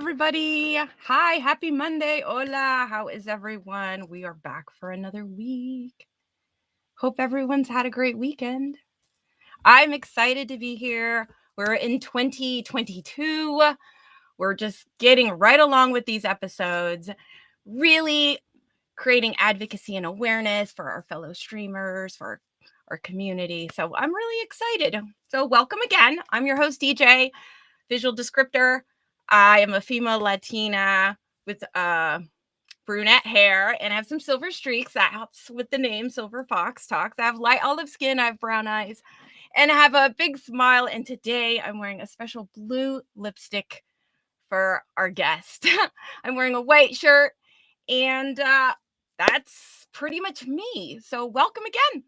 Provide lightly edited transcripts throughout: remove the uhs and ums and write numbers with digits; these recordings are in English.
everybody. Hi, happy Monday. Hola. How is everyone? We are back for another week. Hope everyone's had a great weekend. I'm excited to be here. We're in 2022. We're just getting right along with these episodes, really creating advocacy and awareness for our fellow streamers, for our community. So I'm really excited. So welcome again. I'm your host, DJ. Visual descriptor. I am a female Latina with brunette hair and I have some silver streaks. That helps with the name Silver Fox Talks. I have light olive skin, I have brown eyes, and I have a big smile. And today I'm wearing a special blue lipstick for our guest. I'm wearing a white shirt, and that's pretty much me. So welcome again.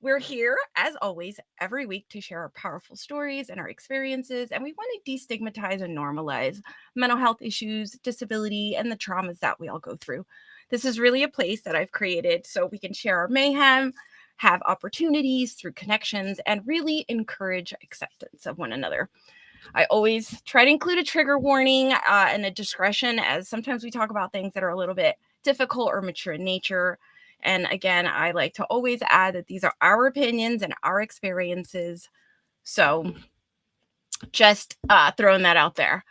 We're here, as always, every week to share our powerful stories and our experiences, and we want to destigmatize and normalize mental health issues, disability, and the traumas that we all go through. This is really a place that I've created so we can share our mayhem, have opportunities through connections, and really encourage acceptance of one another. I always try to include a trigger warning and a discretion, as sometimes we talk about things that are a little bit difficult or mature in nature. And again, I like to always add that these are our opinions and our experiences. So just throwing that out there.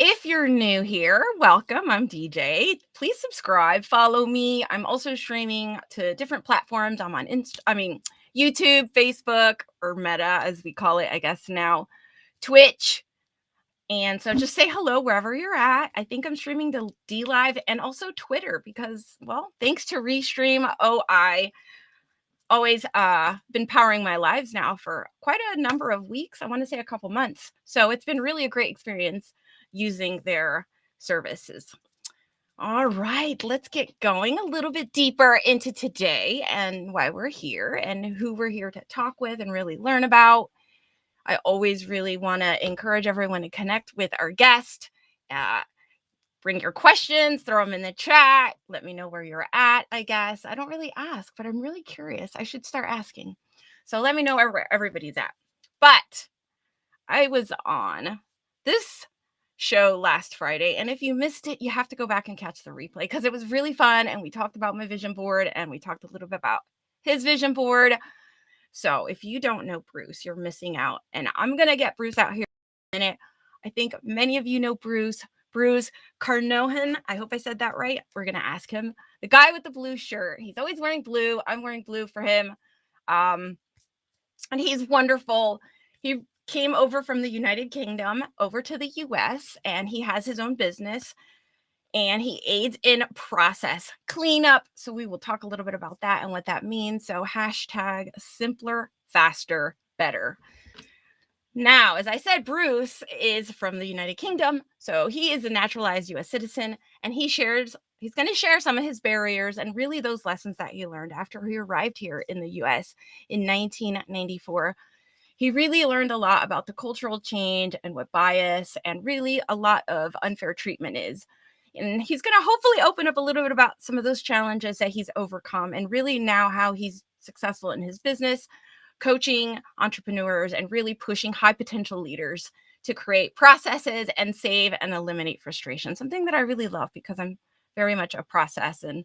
If you're new here, welcome. I'm DJ. Please subscribe, follow me. I'm also streaming to different platforms. I'm on YouTube, Facebook, or Meta, as we call it, I guess now, Twitch. And so just say hello wherever you're at. I think I'm streaming to D Live and also Twitter because, well, thanks to Restream OI, always been powering my lives now for quite a number of weeks. I want to say a couple months. So it's been really a great experience using their services. All right, let's get going a little bit deeper into today and why we're here and who we're here to talk with and really learn about. I always really want to encourage everyone to connect with our guest. Bring your questions, throw them in the chat. Let me know where you're at, I guess. I don't really ask, but I'm really curious. I should start asking. So let me know where everybody's at. But I was on this show last Friday, and if you missed it, you have to go back and catch the replay because it was really fun, and we talked about my vision board, and we talked a little bit about his vision board. So if you don't know Bruce, you're missing out. And I'm going to get Bruce out here in a minute. I think many of you know Bruce Carnohan. I hope I said that right. We're going to ask him. The guy with the blue shirt. He's always wearing blue. I'm wearing blue for him. And he's wonderful. He came over from the United Kingdom over to the US, and he has his own business. And he aids in process cleanup. So we will talk a little bit about that and what that means. So hashtag simpler, faster, better. Now, as I said, Bruce is from the United Kingdom. So he is a naturalized US citizen, and he's going to share some of his barriers and really those lessons that he learned after he arrived here in the US in 1994. He really learned a lot about the cultural change and what bias and really a lot of unfair treatment is. And he's going to hopefully open up a little bit about some of those challenges that he's overcome and really now how he's successful in his business, coaching entrepreneurs and really pushing high potential leaders to create processes and save and eliminate frustration. Something that I really love because I'm very much a process and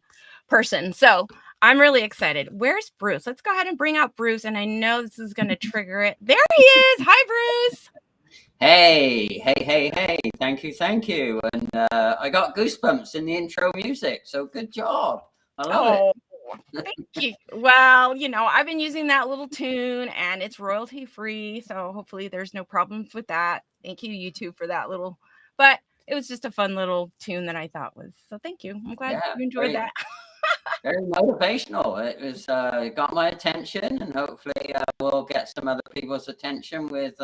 person. So I'm really excited. Where's Bruce? Let's go ahead and bring out Bruce. And I know this is going to trigger it. There he is. Hi, Bruce. Hey. Thank you. And I got goosebumps in the intro music. So good job. I love it. Thank you. Well, I've been using that little tune and it's royalty free. So hopefully there's no problems with that. Thank you, YouTube, for that little, but it was just a fun little tune that I thought was, so thank you. I'm glad you enjoyed that. Very motivational. It was got my attention, and hopefully we'll get some other people's attention with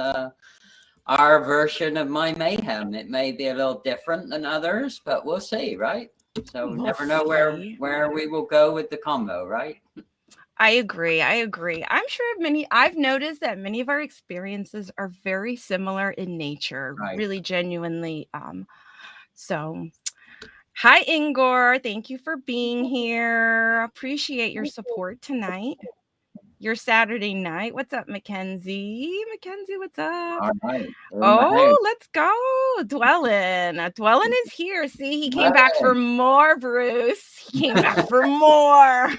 our version of my mayhem. It may be a little different than others, but we'll see, right? So we'll never know where we will go with the combo, right? I agree. I'm sure I've noticed that many of our experiences are very similar in nature, right. Really genuinely. So hi, Ingor. Thank you for being here. Appreciate your support tonight. your Saturday night. What's up, Mackenzie? Mackenzie, what's up? All right. We're in the house. Oh, let's go. Dwellin. Dwellin is here. See, he came back Right. for more, Bruce. He came back for more.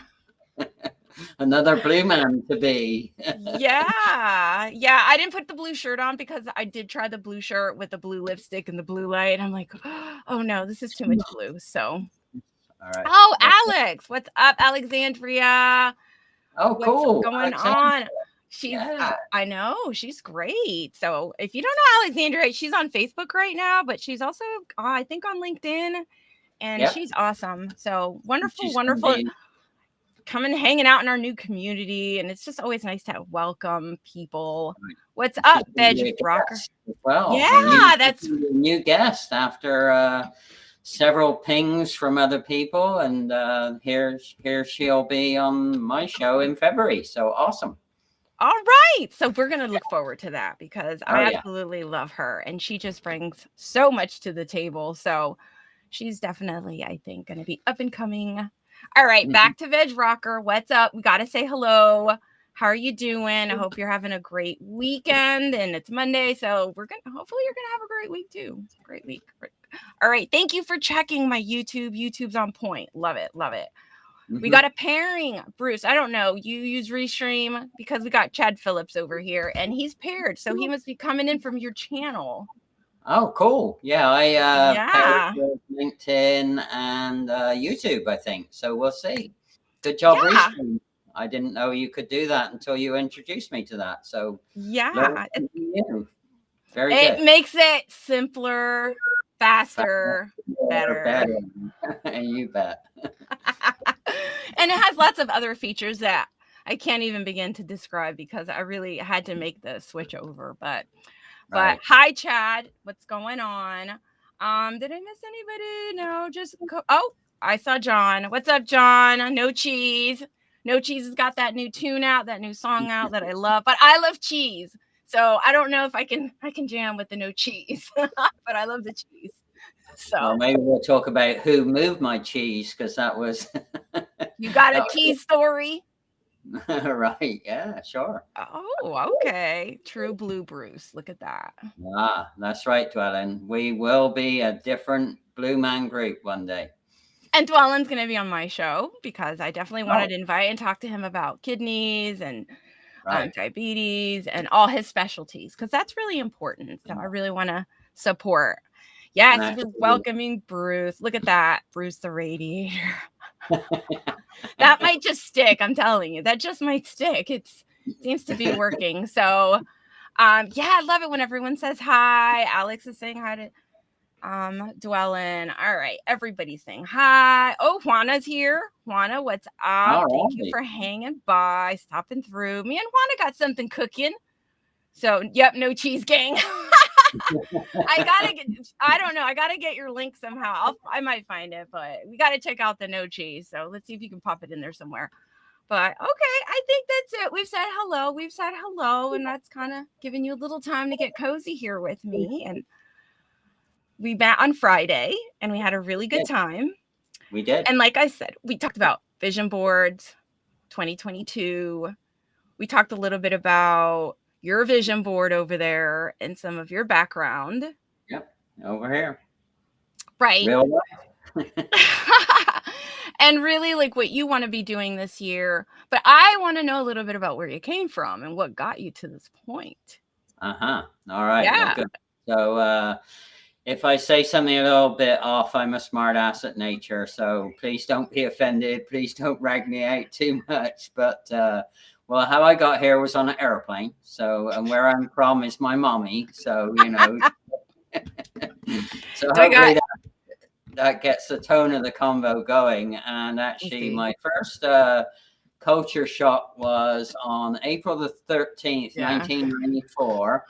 Another blue man to be. Yeah. Yeah. I didn't put the blue shirt on because I did try the blue shirt with the blue lipstick and the blue light. I'm like, oh no, this is too much blue. So, All right. oh, Alex, what's up, Alexandria? Oh, What's cool. going Alexander. on? She's, Yeah. I know, she's great. So if you don't know Alexandria, she's on Facebook right now, but she's also, I think, on LinkedIn, and Yep. she's awesome. So wonderful, She's going to wonderful. be. Coming hanging out in our new community, and it's just always nice to welcome people. What's She's up, going to be Veg a Rocker? guest as well. Yeah, that's A new guest after several pings from other people, and here she'll be on my show in February. So awesome. all right. So we're going to look forward to that because Oh I yeah. absolutely love her, and she just brings so much to the table. So she's definitely, I think, going to be up and coming. All right, back to Veg Rocker. What's up? We got to say hello. How are you doing? I hope you're having a great weekend, and it's Monday, so hopefully you're gonna have a great week too. Great week. All right, thank you for checking my YouTube. YouTube's on point. Love it, love it. We got a pairing, Bruce. I don't know. You use Restream because we got Chad Phillips over here, and he's paired, so he must be coming in from your channel. Oh, cool. Yeah, I paired Yeah. with LinkedIn and YouTube, I think. So we'll see. Good job, Yeah. Restream. I didn't know you could do that until you introduced me to that. So Yeah. very It good. makes it simpler, faster, better. Better. You bet. And it has lots of other features that I can't even begin to describe because I really had to make the switch over. But Right. hi, Chad, what's going on? Did I miss anybody? No, oh, I saw John. What's up, John? No Cheese. No Cheese has got that new tune out, that new song out that I love. But I love cheese. So I don't know if I can jam with the no cheese, but I love the cheese. So Well, maybe we'll talk about who moved my cheese because that was you got a cheese story? Right. Yeah, sure. Oh, okay. True Blue Bruce. Look at that. Ah, that's right, Dwellin. We will be a different Blue Man group one day. And Dwellin's going to be on my show because I definitely wanted to invite and talk to him about kidneys and diabetes and all his specialties because that's really important. So I really want to support. Yes, we're welcoming Bruce. Look at that, Bruce the Radiator. That might just stick. I'm telling you, that just might stick. It seems to be working. So, yeah, I love it when everyone says hi. Alex is saying hi to Dwellin. All right, everybody's saying hi. Oh, Juana's here. Juana, what's up? Thank you for hanging by, stopping through. Me and Juana got something cooking. So, yep, no cheese gang. I don't know. I gotta get your link somehow. I might find it, but we gotta check out the no cheese. So let's see if you can pop it in there somewhere. But okay, I think that's it. We've said hello, and that's kind of giving you a little time to get cozy here with me. And we met on Friday, and we had a really good time. We did. And like I said, we talked about vision boards, 2022. We talked a little bit about your vision board over there and some of your background. Yep, over here. Right. Real life. And really like what you want to be doing this year. But I want to know a little bit about where you came from and what got you to this point. All right. Yeah. Well, good. So if I say something a little bit off, I'm a smart ass at nature. So please don't be offended. Please don't rag me out too much. But well, how I got here was on an airplane. So, and where I'm from is my mommy. So, you know, so hopefully that gets the tone of the convo going. And actually, my first culture shock was on April the 13th, 1994.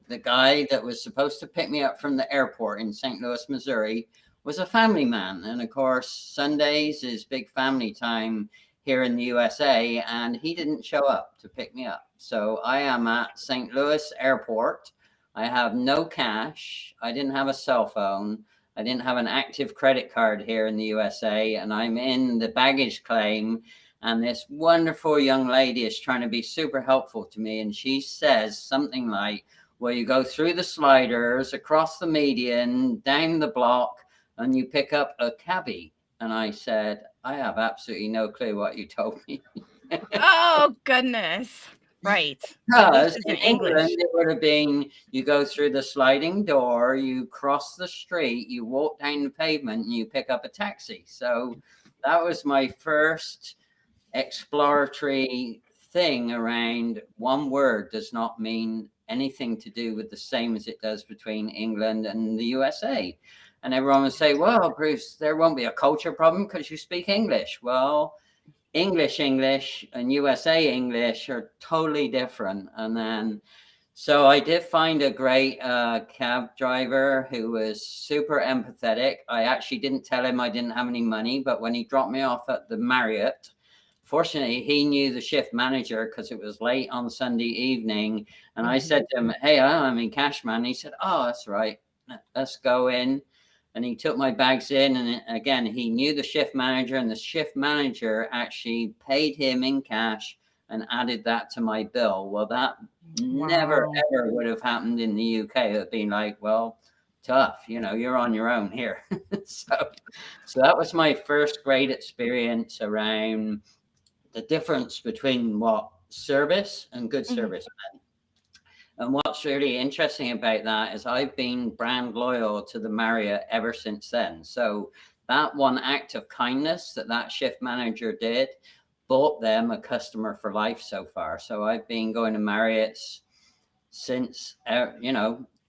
The guy that was supposed to pick me up from the airport in St. Louis, Missouri, was a family man. And of course, Sundays is big family time here in the USA, and he didn't show up to pick me up. So I am at St. Louis Airport. I have no cash. I didn't have a cell phone. I didn't have an active credit card here in the USA, and I'm in the baggage claim, and this wonderful young lady is trying to be super helpful to me, and she says something like, well, you go through the sliders, across the median, down the block, and you pick up a cabbie. And I said, I have absolutely no clue what you told me. Oh, goodness. Right. Like, this Because in isn't England, English. it would have been you go through the sliding door, you cross the street, you walk down the pavement, and you pick up a taxi. So that was my first exploratory thing around one word does not mean anything to do with the same as it does between England and the USA. And everyone would say, well, Bruce, there won't be a culture problem because you speak English. Well, English and USA English are totally different. And then, so I did find a great cab driver who was super empathetic. I actually didn't tell him I didn't have any money, but when he dropped me off at the Marriott, fortunately, he knew the shift manager because it was late on Sunday evening. And I said to him, hey, I don't have any cash, man. And he said, oh, that's right. Let's go in. And he took my bags in. And again, he knew the shift manager, and the shift manager actually paid him in cash and added that to my bill. Well, that never, Wow. ever would have happened in the UK. It would have been like, well, tough, you're on your own here. so that was my first great experience around the difference between what service and good Mhm. service meant. And what's really interesting about that is I've been brand loyal to the Marriott ever since then. So that one act of kindness that shift manager did bought them a customer for life so far. So I've been going to Marriott's since August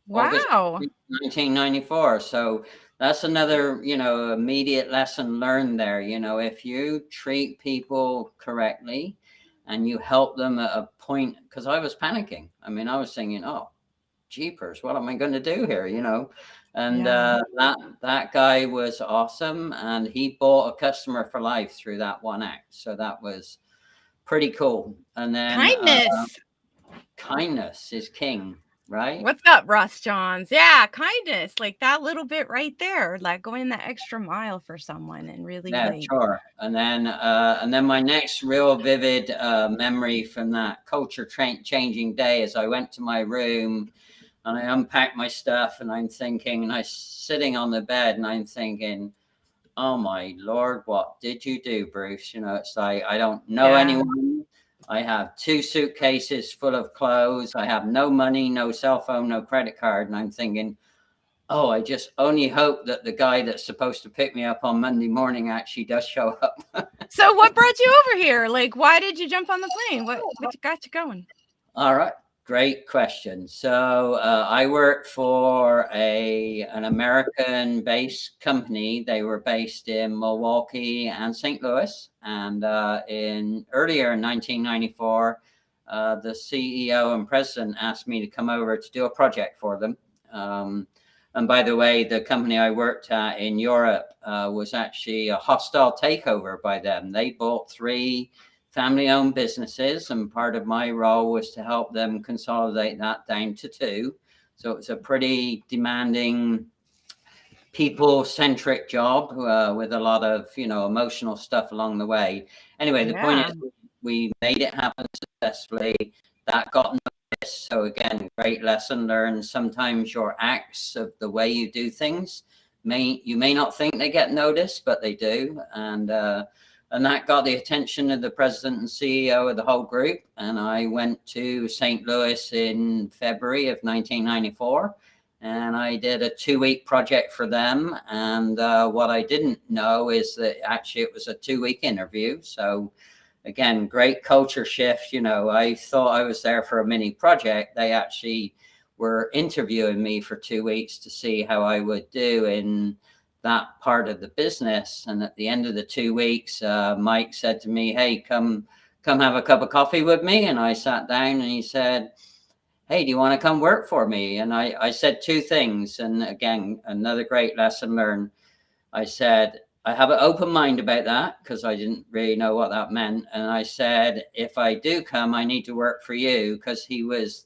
Wow. 1994. So that's another immediate lesson learned there. If you treat people correctly and you help them at a point, because I was panicking. I mean, I was thinking, oh, jeepers, what am I going to do here? And Yeah. that guy was awesome, and he bought a customer for life through that one act. So that was pretty cool. And then Kindness. kindness is king, right? What's up, Russ Johns? Yeah, kindness, like that little bit right there, like going the extra mile for someone and really Yeah, like sure. And then my next real vivid memory from that culture changing day is I went to my room and I unpacked my stuff, and I'm thinking, and I'm sitting on the bed and I'm thinking, oh my Lord, what did you do, Bruce? It's like, I don't know yeah. anyone. I have 2 suitcases full of clothes. I have no money, no cell phone, no credit card. And I'm thinking, oh, I just only hope that the guy that's supposed to pick me up on Monday morning actually does show up. So what brought you over here? Like, why did you jump on the plane? What got you going? All right. Great question. So I work for an American-based company. They were based in Milwaukee and St. Louis. And earlier in 1994, the CEO and president asked me to come over to do a project for them. And by the way, the company I worked at in Europe was actually a hostile takeover by them. They bought 3 family-owned businesses, and part of my role was to help them consolidate that down to 2. So it's a pretty demanding, people-centric job with a lot of emotional stuff along the way. Anyway, the point Yeah. is we made it happen successfully. That got noticed. So again, great lesson learned. Sometimes your acts of the way you do things you may not think they get noticed, but they do. And that got the attention of the president and CEO of the whole group. And I went to St. Louis in February of 1994. And I did a 2-week project for them. And what I didn't know is that actually it was a 2-week interview. So again, great culture shift. I thought I was there for a mini project. They actually were interviewing me for 2 weeks to see how I would do in that part of the business. And at the end of the 2 weeks, Mike said to me, hey, come have a cup of coffee with me. And I sat down and he said, hey, do you want to come work for me? And I said 2 things. And again, another great lesson learned. I said, I have an open mind about that because I didn't really know what that meant. And I said, if I do come, I need to work for you, because he was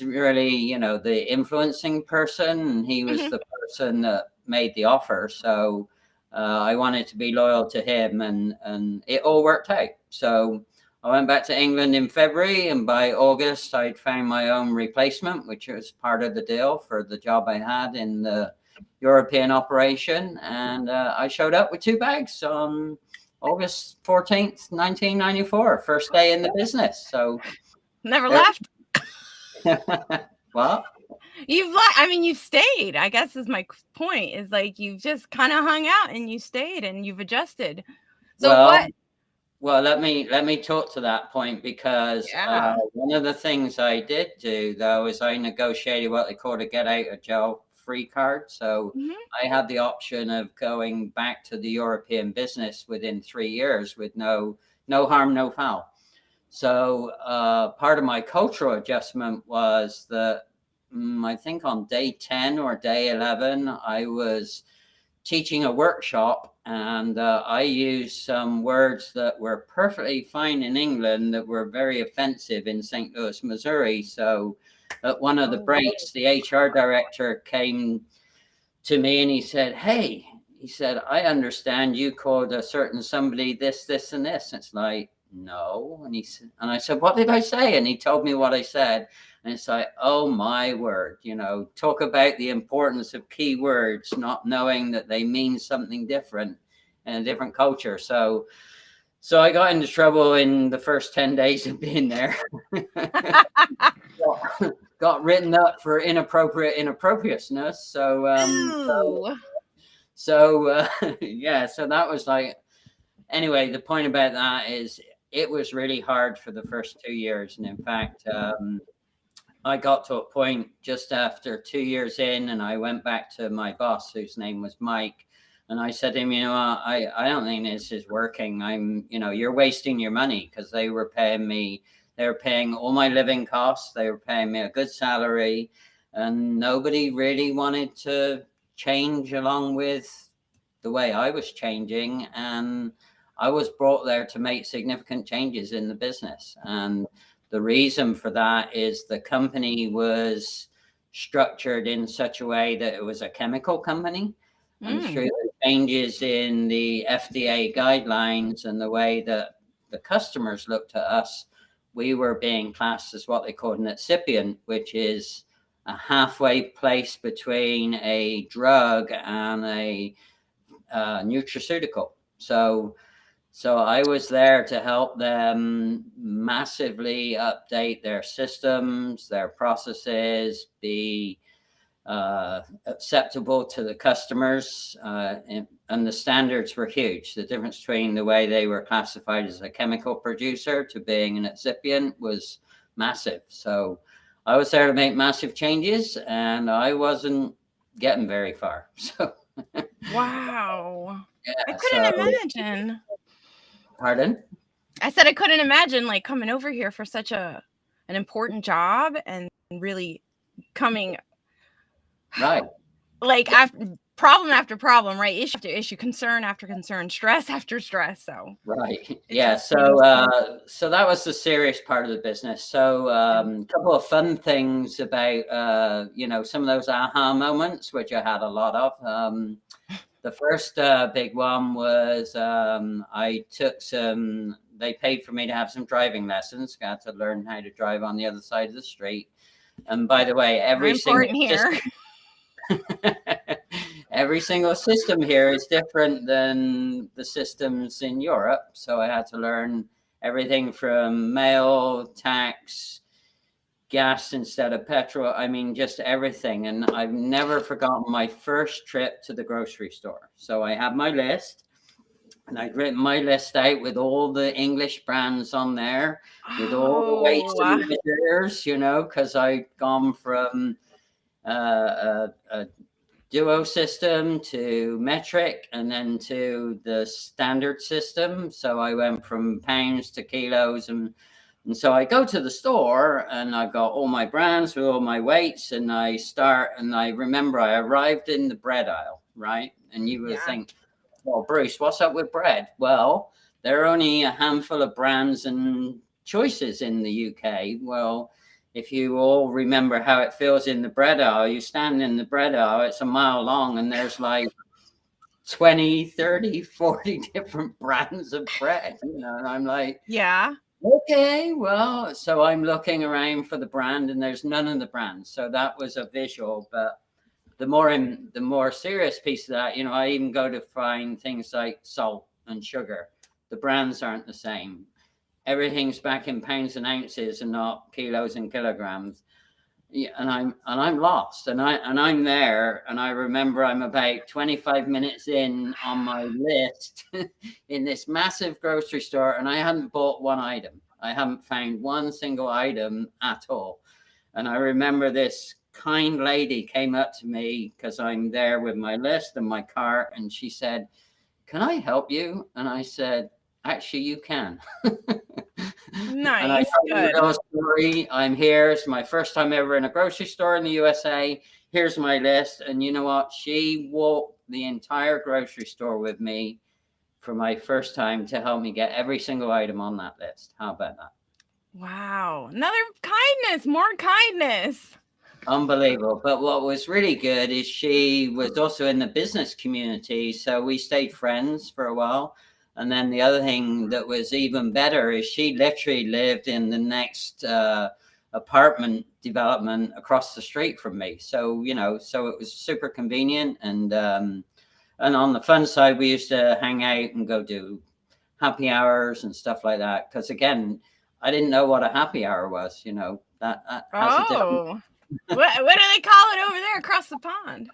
really, the influencing person, and he was Mhm. the person that made the offer. So I wanted to be loyal to him, and it all worked out. So I went back to England in February, and by August, I'd found my own replacement, which was part of the deal for the job I had in the European operation. And I showed up with 2 bags on August 14th, 1994, first day in the business. So Never there. left. Well, I mean, you've stayed, I guess is my point, is like you've just kind of hung out and you stayed and you've adjusted. So well, what? well. Let me talk to that point, because Yeah. one of the things I did do though is I negotiated what they call a get out of jail free card. So Hmm. I had the option of going back to the European business within 3 years with no harm, no foul. So part of my cultural adjustment was that I think on day 10 or day 11, I was teaching a workshop, and I used some words that were perfectly fine in England that were very offensive in St. Louis, Missouri. So at one of the Oh. breaks, the HR director came to me and he said, "Hey," he said, "I understand you called a certain somebody this, this, and this." It's like, no. And he said, and I said, "What did I say?" And he told me what I said. And it's like, oh my word, talk about the importance of key words, not knowing that they mean something different in a different culture. So I got into trouble in the first 10 days of being there. Got written up for inappropriateness. Ooh. Yeah, so that was like, anyway, the point about that is it was really hard for the first 2 years. And in fact, I got to a point just after 2 years in, and I went back to my boss, whose name was Mike. And I said to him, I don't think this is working. You're wasting your money, because they were paying all my living costs. They were paying me a good salary, and nobody really wanted to change along with the way I was changing. And I was brought there to make significant changes in the business. And the reason for that is the company was structured in such a way that it was a chemical company. And Mm. through the changes in the FDA guidelines and the way that the customers looked at us, we were being classed as what they called an excipient, which is a halfway place between a drug and a nutraceutical. So I was there to help them massively update their systems, their processes, be acceptable to the customers. And the standards were huge. The difference between the way they were classified as a chemical producer to being an excipient was massive. So I was there to make massive changes, and I wasn't getting very far. So, Wow. I yeah. couldn't So, imagine. pardon? I said I couldn't imagine like coming over here for such an important job and really coming Right. like after problem, right? Issue after issue, concern after concern, stress after stress. So Right. it Yeah. just seems So that was the serious part of the business. So a couple of fun things about some of those aha moments, which I had a lot of. The first big one was I took some. They paid for me to have some driving lessons. Got to learn how to drive on the other side of the street. And by the way, very every single important here. system every single system here is different than the systems in Europe. So I had to learn everything from mail, tax, gas instead of petrol. I mean, just everything. And I've never forgotten my first trip to the grocery store. So I had my list. And I'd written my list out with all the English brands on there, with all the weights Oh, and measures, because I'd gone from a duo system to metric and then to the standard system. So I went from pounds to kilos, and so I go to the store and I've got all my brands with all my weights, and I remember I arrived in the bread aisle, right? And you would yeah. think, well, Bruce, what's up with bread? Well, there are only a handful of brands and choices in the UK. Well, if you all remember how it feels in the bread aisle, you stand in the bread aisle, it's a mile long, and there's like 20, 30, 40 different brands of bread, and I'm like, Yeah. okay, well, so I'm looking around for the brand and there's none of the brands. So that was a visual, but the more serious piece of that, I even go to find things like salt and sugar. The brands aren't the same. Everything's back in pounds and ounces and not kilos and kilograms. Yeah, and I'm lost, and I'm there, and I remember I'm about 25 minutes in on my list in this massive grocery store, and I hadn't bought one item. I haven't found one single item at all. And I remember this kind lady came up to me because I'm there with my list and my cart, and she said, "Can I help you?" And I said, "Actually, you can." And I Nice. told her Good. the story. I'm here. It's my first time ever in a grocery store in the USA. Here's my list. And you know what? She walked the entire grocery store with me for my first time to help me get every single item on that list. How about that? Wow. Another kindness, more kindness. Unbelievable. But what was really good is she was also in the business community. So we stayed friends for a while. And then the other thing that was even better is she literally lived in the next apartment development across the street from me. So, so it was super convenient. And on the fun side, we used to hang out and go do happy hours and stuff like that. Because again, I didn't know what a happy hour was. That has a different Oh. What do they call it over there across the pond?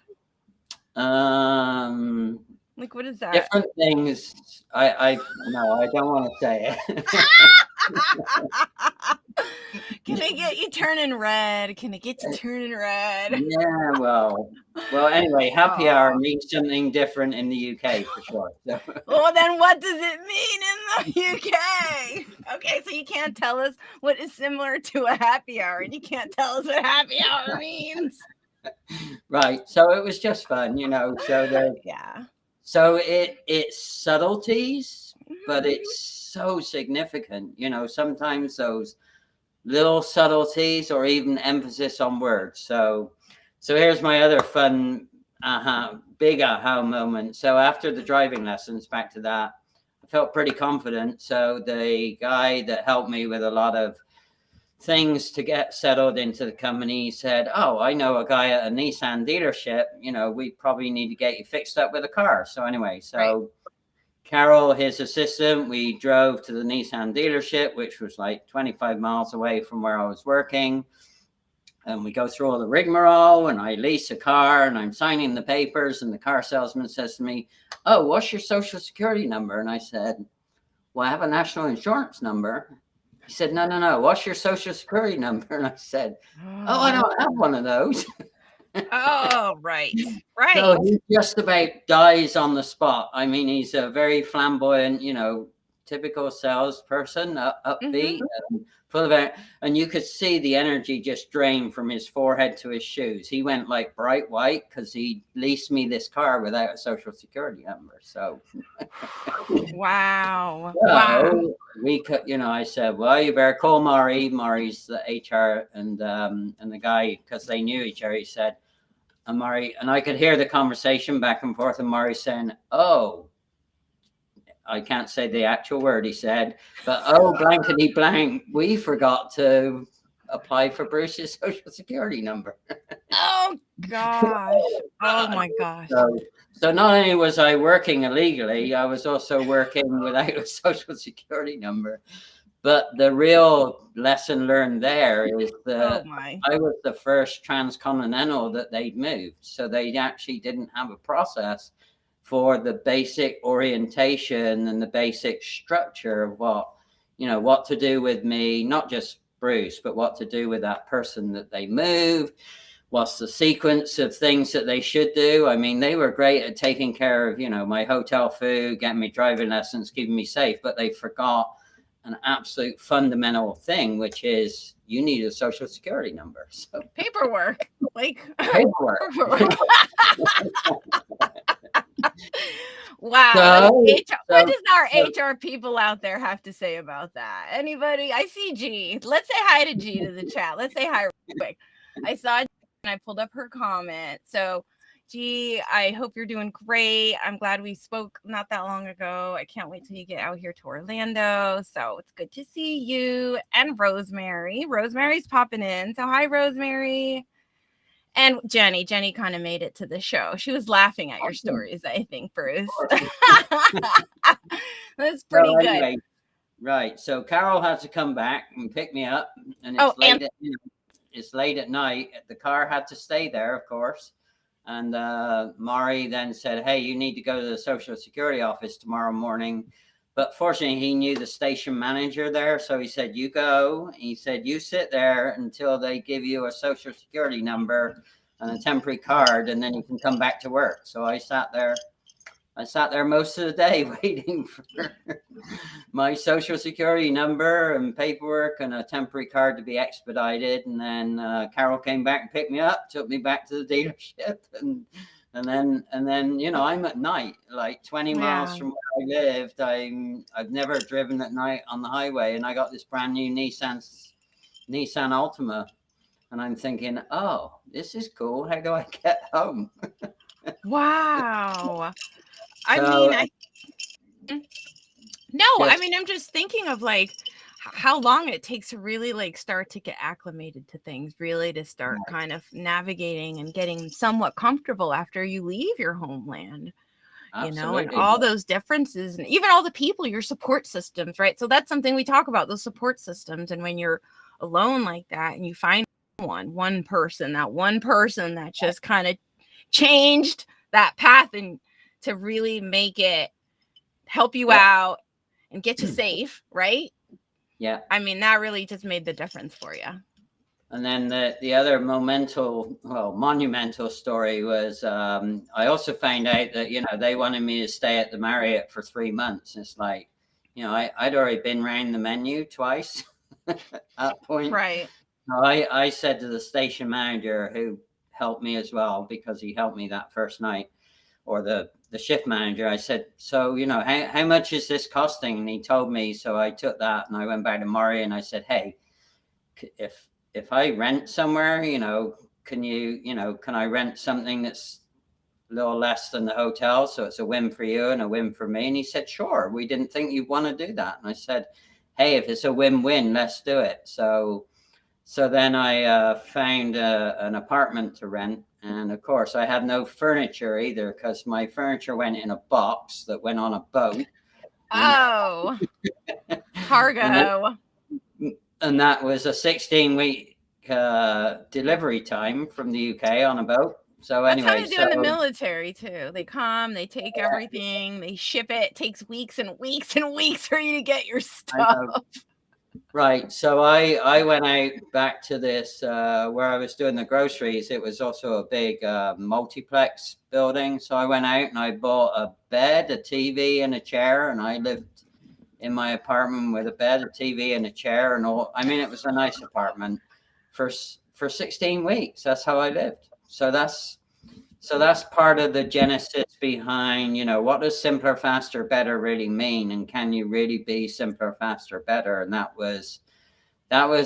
Um, Like, what is that? different things. I no, I don't want to say it. Can I get you turning red? Can I get you turning red? Yeah, well. Anyway, happy hour Oh. means something different in the UK for sure. So, Well, then what does it mean in the UK? Okay, so you can't tell us what is similar to a happy hour, and you can't tell us what happy hour means. right. So it was just fun, Yeah. So it's subtleties, but Mhm. it's so significant. Sometimes those little subtleties or even emphasis on words. So here's my other fun big aha moment. So after the driving lessons, back to that, I felt pretty confident. So the guy that helped me with a lot of things to get settled into the company said, "Oh, I know a guy at a Nissan dealership. We probably need to get you fixed up with a car." So anyway, Right. Carol, his assistant, we drove to the Nissan dealership, which was like 25 miles away from where I was working. And we go through all the rigmarole, and I lease a car, and I'm signing the papers. And the car salesman says to me, "Oh, what's your social security number?" And I said, "Well, I have a national insurance number." He said, "No, no, no. What's your social security number?" And I said, "Oh, I Oh. don't have one of those." Oh, right. So Right. he just about dies on the spot. I mean, he's a very flamboyant, typical salesperson, upbeat, Mhm. and full of it. And you could see the energy just drain from his forehead to his shoes. He went like bright white because he leased me this car without a social security number. So, Wow. Wow. so we could, I said, "Well, you better call Maury." Maury's the HR, and the guy, because they knew each other, he said, and Murray, and I could hear the conversation back and forth, and Murray saying, "Oh," I can't say the actual word he said, but "Oh, blankety blank, we forgot to apply for Bruce's social security number." Oh gosh. Oh my gosh. So not only was I working illegally, I was also working without a social security number. But the real lesson learned there is Oh that my. I was the first transcontinental that they'd moved. So they actually didn't have a process for the basic orientation and the basic structure of what to do with me, not just Bruce, but what to do with that person that they moved. What's the sequence of things that they should do? I mean, they were great at taking care of, my hotel food, getting me driving lessons, keeping me safe, but they forgot an absolute fundamental thing, which is you need a social security number. So Paperwork. Like paperwork. paperwork. Wow. Like so, HR, what so, does our so HR people out there have to say about that? Anybody? I see G. Let's say hi to G to the chat. Let's say hi real quick. I saw G and I pulled up her comment. So Gee, I hope you're doing great. I'm glad we spoke not that long ago. I can't wait till you get out here to Orlando. So it's good to see you and Rosemary. Rosemary's popping in. So hi, Rosemary. And Jenny. Jenny kind of made it to the show. She was laughing at your Awesome. stories, I think, Of Bruce. course. That's So pretty good. anyway, right. So Carol had to come back and pick me up, and Oh, it's and late. It's late at night. The car had to stay there, of course. And Mari then said, "Hey, you need to go to the Social Security office tomorrow morning." But fortunately, he knew the station manager there, so he said, "You go." He said, "You sit there until they give you a Social Security number and a temporary card, and then you can come back to work." So I sat there. I sat there most of the day waiting for my Social Security number and paperwork and a temporary card to be expedited. And then Carol came back and picked me up, took me back to the dealership, and then I'm at night, like 20 miles yeah. from where I lived. I've never driven at night on the highway, and I got this brand new Nissan Altima, and I'm thinking, oh, this is cool. How do I get home? Wow. I So mean, no, I just mean, I'm just thinking of like how long it takes to really like start to get acclimated to things, really to start kind of navigating and getting somewhat comfortable after you leave your homeland, and absolutely. all those differences and even all the people, your support systems, right? So that's something we talk about, those support systems. And when you're alone like that and you find one person, that one person that just kind of changed that path and to really make it help you Yep. out and get you safe, right? Yeah. I mean, that really just made the difference for you. And then the other monumental story was I also found out that they wanted me to stay at the Marriott for 3 months. It's like I'd already been around the menu twice at that point. Right. So I said to the station manager, who helped me as well because he helped me that first night, or the shift manager. I said, so how much is this costing? And he told me. So I took that and I went back to Mari and I said, hey, if I rent somewhere, can I rent something that's a little less than the hotel, so it's a win for you and a win for me? And he said, sure. We didn't think you'd want to do that. And I said, hey, if it's a win-win, let's do it. So then I found an apartment to rent. And of course, I had no furniture either because my furniture went in a box that went on a boat. And, Oh, and, that, cargo. and that was a 16-week delivery time from the UK on a boat. So That's how anyway, they do so in the military too. They come, they take everything, they ship it. It takes weeks and weeks and weeks for you to get your I stuff. know. Right. So I went out back to this where I was doing the groceries. It was also a big multiplex building. So I went out and I bought a bed, a TV, and a chair, and I lived in my apartment with a bed, a TV, and a chair, and all. I mean, it was a nice apartment for 16 weeks. That's how I lived. So that's part of the genesis behind, what does simpler, faster, better really mean? And can you really be simpler, faster, better? And that was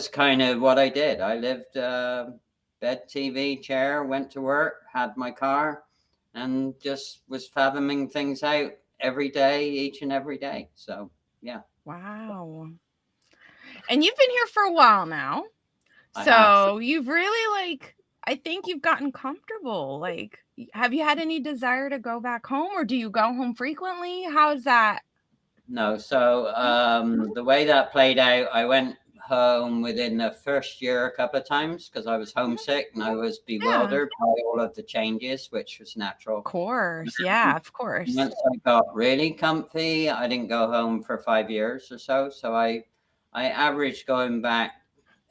kind of what I did. I lived bed, TV, chair, went to work, had my car, and just was fathoming things out every day, each and every day. So, yeah, Wow. And you've been here for a while now. I have. So you've really like, I think you've gotten comfortable. Like, have you had any desire to go back home or do you go home frequently? How's that? No, so the way that played out, I went home within the first year a couple of times because I was homesick and I was Yeah. bewildered by all of the changes, which was Of natural. course. Yeah, of course. Once I got really comfy, I didn't go home for 5 years or so. So I averaged going back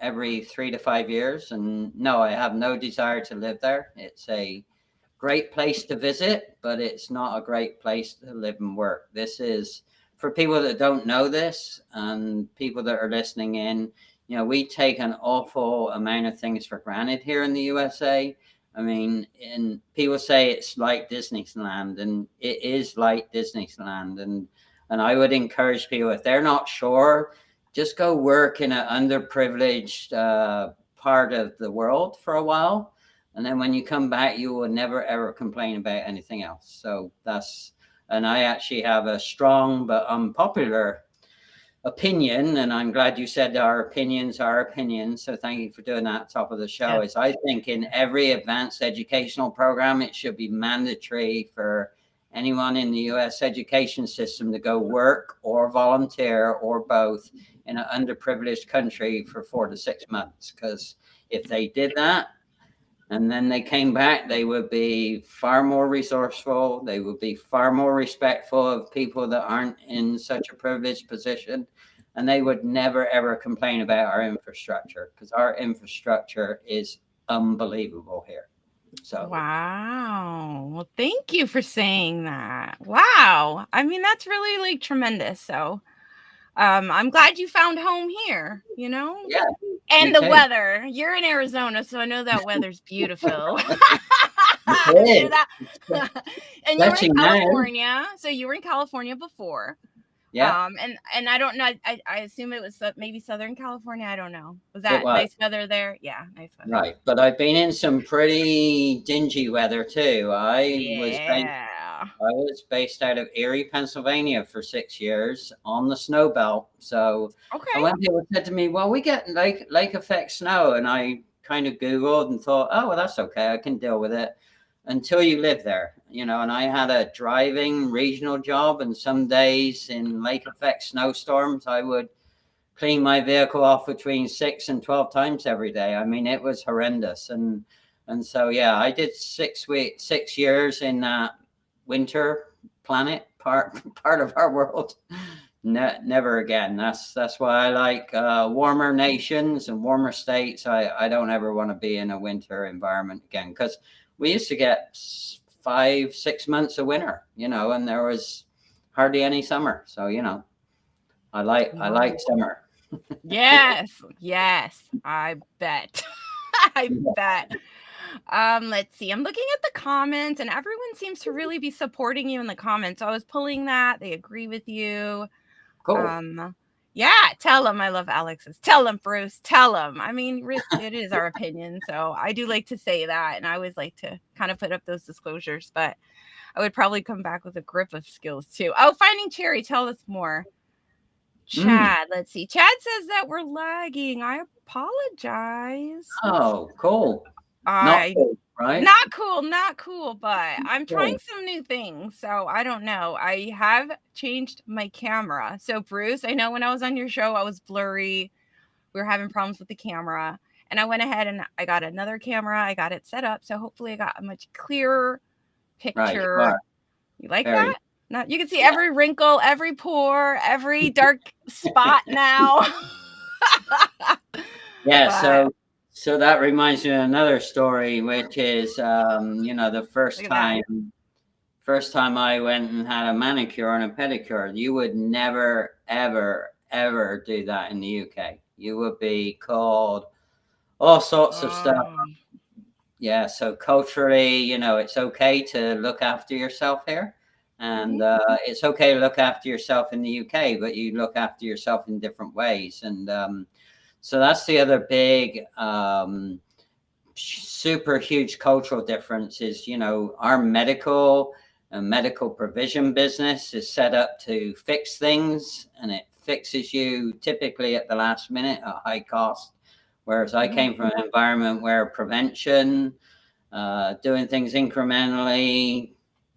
every 3 to 5 years. And no, I have no desire to live there. It's a great place to visit, but it's not a great place to live and work. This is for people that don't know this and people that are listening in. We take an awful amount of things for granted here in the USA. I mean, and people say it's like Disneyland, and it is like Disneyland. And I would encourage people, if they're not sure, just go work in an underprivileged part of the world for a while. And then when you come back, you will never ever complain about anything else. So that's, and I actually have a strong but unpopular opinion, and I'm glad you said our opinions are opinions. So thank you for doing that at the top of the show. Yes. Is I think in every advanced educational program, it should be mandatory for anyone in the US education system to go work or volunteer or both in an underprivileged country for 4 to 6 months. Because if they did that, and then they came back, they would be far more resourceful. They would be far more respectful of people that aren't in such a privileged position. And they would never, ever complain about our infrastructure, because our infrastructure is unbelievable here. So, Wow. Well, thank you for saying that. Wow. I mean, that's really like tremendous. So, I'm glad you found home here, you know? yeah, And me the too. weather. You're in Arizona, so I know that weather's beautiful. I'm It sure is, that and you were in especially now. California. So you were in California before. Yeah, And I don't know. I assume it was maybe Southern California. I don't know. Was it that was. nice weather there? Yeah, nice weather. Right. But I've been in some pretty dingy weather too. Yeah. I was based out of Erie, Pennsylvania for 6 years on the snow belt. So, and Okay. when people said to me, "Well, we get lake effect snow," and I kind of Googled and thought, "Oh, well, that's okay. I can deal with it." Until you live there, you know. And I had a driving regional job, and some days in lake effect snowstorms, I would clean my vehicle off between 6 and 12 times every day. I mean, it was horrendous. And so yeah, I did 6 weeks, 6 years in that winter planet part of our world. Never again. That's why I like warmer nations and warmer states. I don't ever want to be in a winter environment again, because we used to get 5 6 months of winter, you know, and there was hardly any summer. So you know, I like Wow. summer. Yes. Yes. I bet. I bet. Let's see. I'm looking at the comments and everyone seems to really be supporting you in the comments. So I was pulling that. They agree with you. Cool. Um, yeah, tell them I love Alex's. Tell them, Bruce. Tell them. I mean, it is our opinion. So I do like to say that. And I always like to kind of put up those disclosures, but I would probably come back with a grip of skills too. Oh, finding Cherry. Tell us more. Mm. Chad, let's see. Chad says that we're lagging. I apologize. Oh, cool. Not I cool, right? Not cool, not cool, but I'm trying Cool. some new things. So I don't know. I have changed my camera. So Bruce, I know when I was on your show, I was blurry. We were having problems with the camera. And I went ahead and I got another camera. I got it set up. So hopefully I got a much clearer Right. You are picture. You like very. that? Now you can see every wrinkle, every pore, every dark spot now. Yeah. But So that reminds me of another story, which is, you know, the look at that. first time I went and had a manicure and a pedicure. You would never, ever, ever do that in the UK. You would be called all sorts of stuff. Oh. Yeah, so culturally, you know, it's okay to look after yourself here, and Mhm. it's okay to look after yourself in the UK, but you look after yourself in different ways. And so that's the other big, super huge cultural difference is, you know, our medical and medical provision business is set up to fix things, and it fixes you typically at the last minute at high cost. Whereas I Mhm. came from an environment where prevention, doing things incrementally,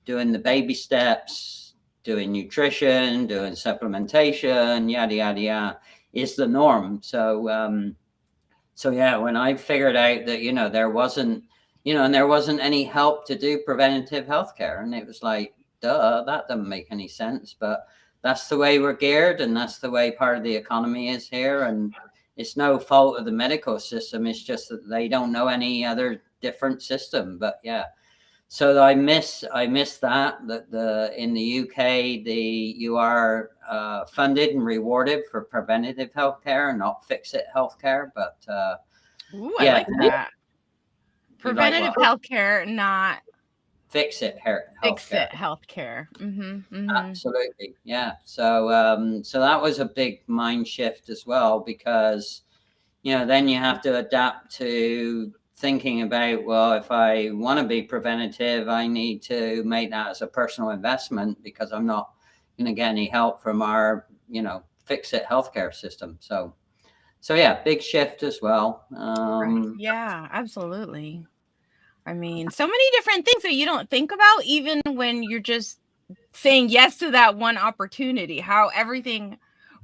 doing the baby steps, doing nutrition, doing supplementation, yada yada yada, is the norm. So yeah, when I figured out that, you know, there wasn't, you know, and there wasn't any help to do preventative healthcare, and it was like, duh, that doesn't make any sense. But that's the way we're geared, and that's the way part of the economy is here. And it's no fault of the medical system. It's just that they don't know any other different system. But yeah, so I miss that the in the UK you are funded and rewarded for preventative healthcare, not fix it healthcare. But Ooh, I yeah, like that. you like Preventative what? healthcare, not Fix it fix healthcare. it healthcare. Mhm. Mhm. Absolutely, yeah. So that was a big mind shift as well, because you know then you have to adapt to thinking about, well, if I want to be preventative, I need to make that as a personal investment because I'm not going to get any help from our, fix it healthcare system. So yeah, big shift as well. Right. Yeah, absolutely. I mean, so many different things that you don't think about even when you're just saying yes to that one opportunity, how everything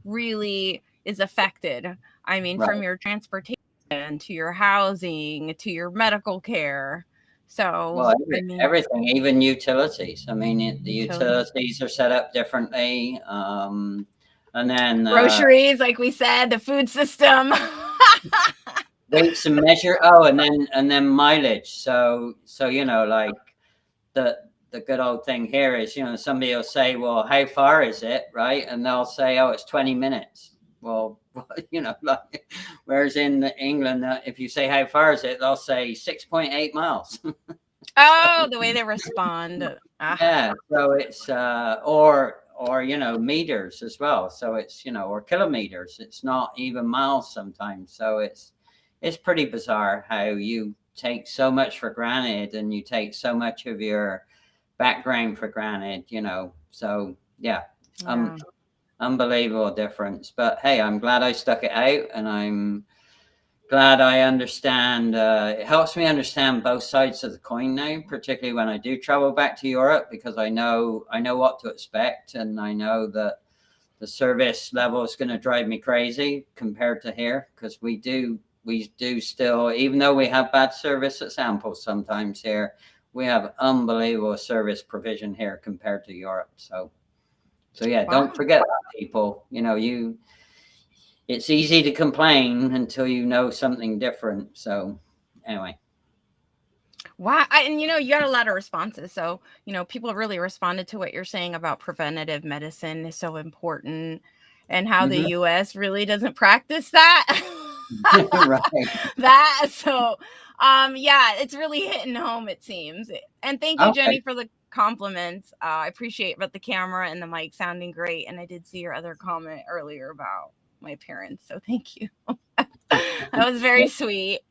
really is affected. I mean, Right. from your transportation to your housing to your medical care. So, Well, I mean, everything, even utilities. I mean, the utility, utilities are set up differently. And then groceries, like we said, the food system. weights and measure. Oh, and then mileage. So like the the good old thing here is, somebody will say, well, how far is it, right? And they'll say, oh, it's 20 minutes. Well, like, whereas in England, if you say how far is it, they'll say 6.8 miles. Oh, So the way they respond. Ah, yeah, so it's or meters as well. So it's or kilometers. It's not even miles sometimes. So it's pretty bizarre how you take so much for granted and you take so much of your background for granted. So yeah, um, yeah. unbelievable difference. But hey, I'm glad I stuck it out, and I'm glad I understand. It helps me understand both sides of the coin now, particularly when I do travel back to Europe, because I know what to expect, and I know that the service level is going to drive me crazy compared to here, because we do still, even though we have bad service at samples sometimes here, we have unbelievable service provision here compared to Europe. So yeah, don't Wow. forget that, people. It's easy to complain until you know something different. So anyway. Wow. And you got a lot of responses. So, people really responded to what you're saying about preventative medicine is so important and how the Hmm. US really doesn't practice that. Right. That so yeah, it's really hitting home it seems. And thank you Okay. Jenny for the compliments. I appreciate about the camera and the mic sounding great, and I did see your other comment earlier about my appearance. So thank you. That was very sweet.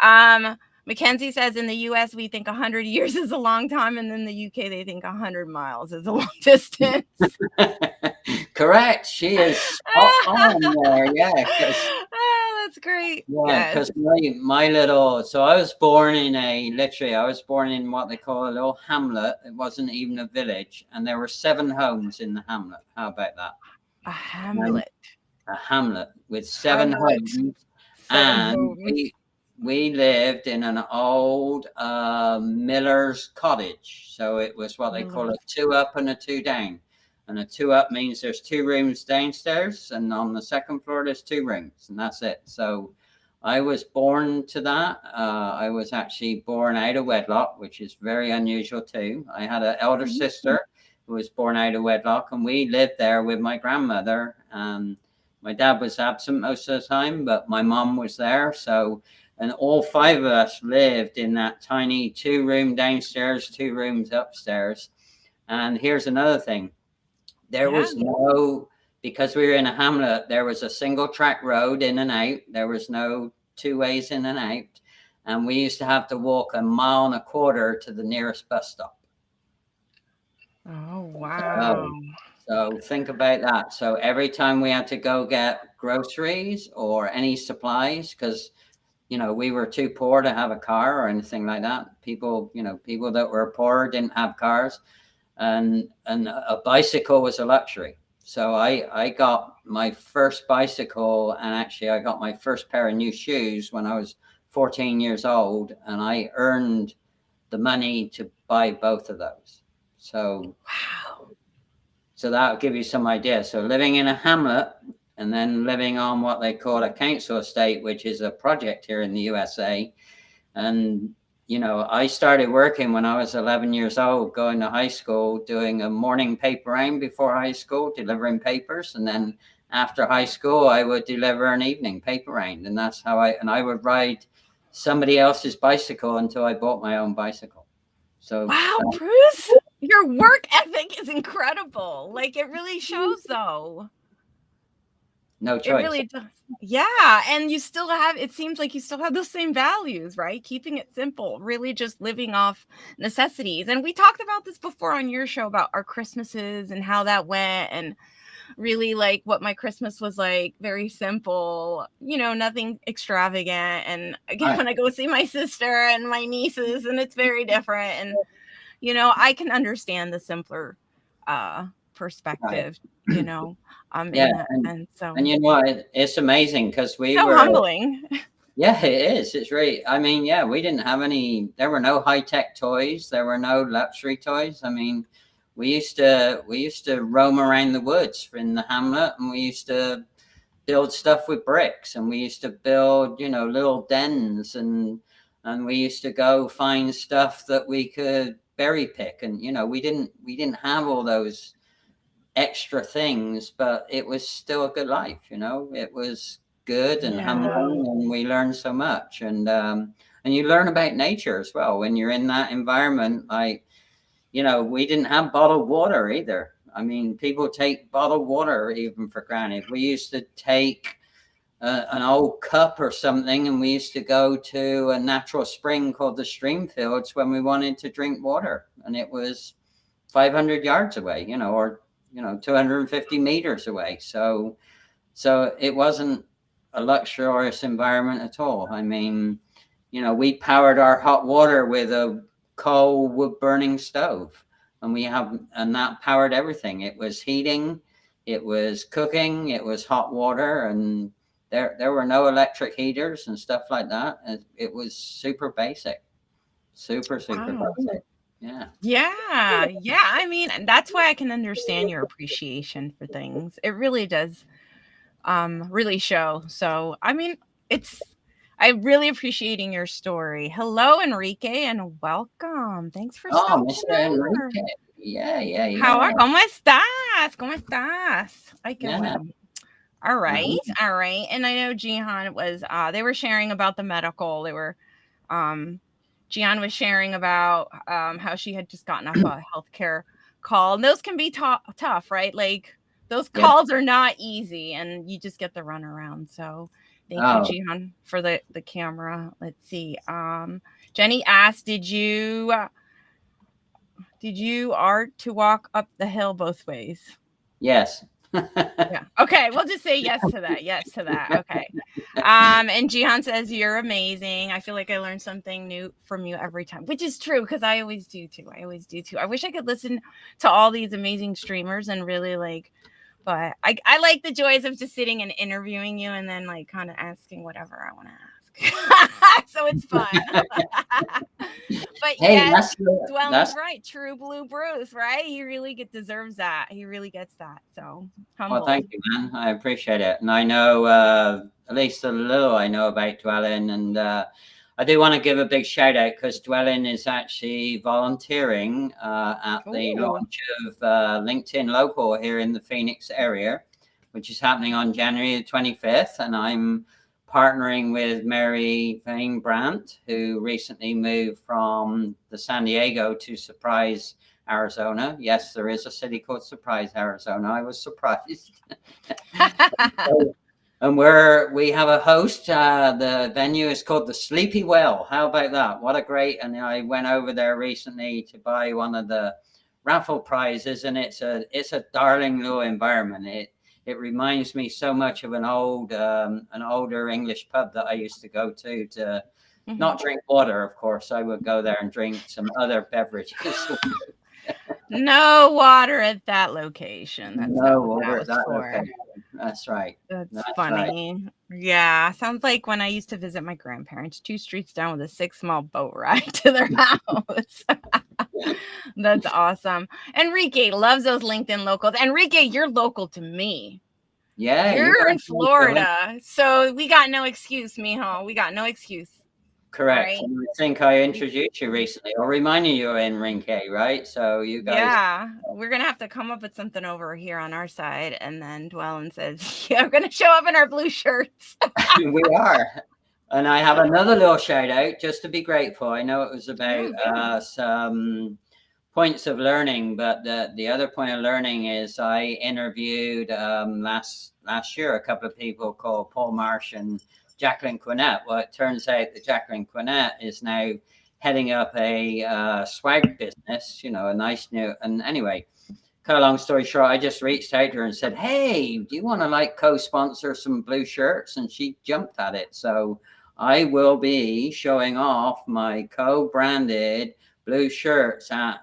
Um, Mackenzie says in the US, we think 100 years is a long time, and in the UK, they think 100 miles is a long distance. Correct. She is spot on there. Yeah. Because Ah, that's great. yeah, Yes. because my little, so I was born in I was born in what they call a little hamlet. It wasn't even a village, and there were 7 homes in the hamlet. How about that? A And hamlet. a hamlet with 7 homes, Hamlet. 7 and homes. we lived in an old miller's cottage. So it was what they call a Millers. two up and a two down. And a two up means there's 2 rooms downstairs, and on the second floor there's 2 rooms, and that's it. So I was born to that. I was actually born out of wedlock, which is very unusual too. I had an elder Mhm. sister who was born out of wedlock, and we lived there with my grandmother. My dad was absent most of the time, but my mom was there. So, and all 5 of us lived in that tiny 2 room downstairs, 2 rooms upstairs. And here's another thing: there Yeah. was because we were in a hamlet, there was a single track road in and out. There was no 2 ways in and out. And we used to have to walk 1.25 miles to the nearest bus stop. Oh, wow. So, so think about that. So every time we had to go get groceries or any supplies, because we were too poor to have a car or anything like that. People that were poor didn't have cars, and a bicycle was a luxury. So I got my first bicycle, and actually I got my first pair of new shoes when I was 14 years old, and I earned the money to buy both of those. So Wow. so that'll give you some idea. So living in a hamlet and then living on what they call a council estate, which is a project here in the USA. And, I started working when I was 11 years old, going to high school, doing a morning paper round before high school, delivering papers. And then after high school, I would deliver an evening paper round. And that's how I would ride somebody else's bicycle until I bought my own bicycle. So Wow, Bruce, your work ethic is incredible. Like, it really shows, though. No It choice. really does. Yeah, and you still have it seems like you still have those same values, right? Keeping it simple, really just living off necessities. And we talked about this before on your show about our Christmases and how that went and really like what my Christmas was like, very simple, nothing extravagant. And again, Right. when I go see my sister and my nieces, and it's very different. And, I can understand the simpler Right. perspective, Yeah, in that sense. So, and you know what? It's amazing because we so were. humbling. Yeah, it is. It's really. I mean, yeah, we didn't have any. There were no high tech toys. There were no luxury toys. I mean, we used to roam around the woods in the hamlet, and we used to build stuff with bricks, and we used to build, little dens, and we used to go find stuff that we could berry pick, and we didn't have all those extra things, but it was still a good life. It was good and Yeah. humbling, and we learned so much, and you learn about nature as well when you're in that environment. Like, we didn't have bottled water either. I mean, people take bottled water even for granted. We used to take an old cup or something, and we used to go to a natural spring called the Streamfields when we wanted to drink water, and it was 500 yards away, or 250 meters away. So it wasn't a luxurious environment at all. I mean, we powered our hot water with a coal wood burning stove, and that powered everything. It was heating, it was cooking, it was hot water, and there were no electric heaters and stuff like that. It was super basic, super Wow. basic. Yeah. Yeah. Yeah. I mean, and that's why I can understand your appreciation for things. It really does really show. So, I mean, it's I'm really appreciating your story. Hello, Enrique, and welcome. Thanks for Oh, stopping Mr. over. Enrique. Yeah, yeah, How yeah, are ¿Cómo estás? ¿Cómo estás? Ay, qué yeah. bueno. All right. Uh-huh. All right. And I know Jihan was they were sharing about the medical. They were um Gian was sharing about how she had just gotten off a healthcare call. And those can be tough, right? Like those Yeah. calls are not easy and you just get the runaround. So thank you, Oh, Jihan, for the camera. Let's see. Jenny asked, did you art to walk up the hill both ways? yes. Yeah. Okay. We'll just say yes to that. Yes to that. Okay. And Jihan says, "You're amazing. I feel like I learn something new from you every time," which is true because I always do too. I always do too. I wish I could listen to all these amazing streamers and really like, but I like the joys of just sitting and interviewing you and then like kind of asking whatever I want to ask. So it's fun. But Hey, yes, that's Dwelling's right. True blue Bruce, right? He really deserves that. He really gets that. So well, humbled. thank you, man. I appreciate it. And I know at least a little I know about Dwellin, and I do want to give a big shout out because Dwellin is actually volunteering at the Ooh. launch of LinkedIn Local here in the Phoenix area, which is happening on January the 25th. And I'm partnering with Mary Vane Brandt, who recently moved from the San Diego to Surprise, Arizona. Yes, there is a city called Surprise, Arizona. I was surprised. And we have a host. The venue is called the Sleepy Well. How about that? What a great! And I went over there recently to buy one of the raffle prizes, and it's a darling little environment. It reminds me so much of an older English pub that I used to go to Mhm. not drink water. Of course, I would go there and drink some other beverages. No water at that location. That's not No what that water at was that for. location. That's right. That's That's right. funny. Yeah, sounds like when I used to visit my grandparents, 2 streets down with a 6-mile boat ride to their house. That's awesome. Enrique loves those LinkedIn locals. Enrique, you're local to me. Yeah, you You're in guys know the link. Florida, so we got no excuse, mijo. We got no excuse. All Correct. right. And I think I introduced you recently or reminded you in Rinke, right? So you guys, Yeah, we're gonna have to come up with something over here on our side, and then Dwellin says, "Yeah, we're gonna show up in our blue shirts." we are. And I have another little shout out just to be grateful. I know it was about Oh, good. some points of learning, but the other point of learning is I interviewed last year, a couple of people called Paul Marsh and Jacqueline Quinnett. Well, it turns out that Jacqueline Quinnett is now heading up a swag business, a nice new. And anyway, cut a long story short, I just reached out to her and said, "Hey, do you want to co-sponsor some blue shirts?" And she jumped at it. So I will be showing off my co-branded blue shirts at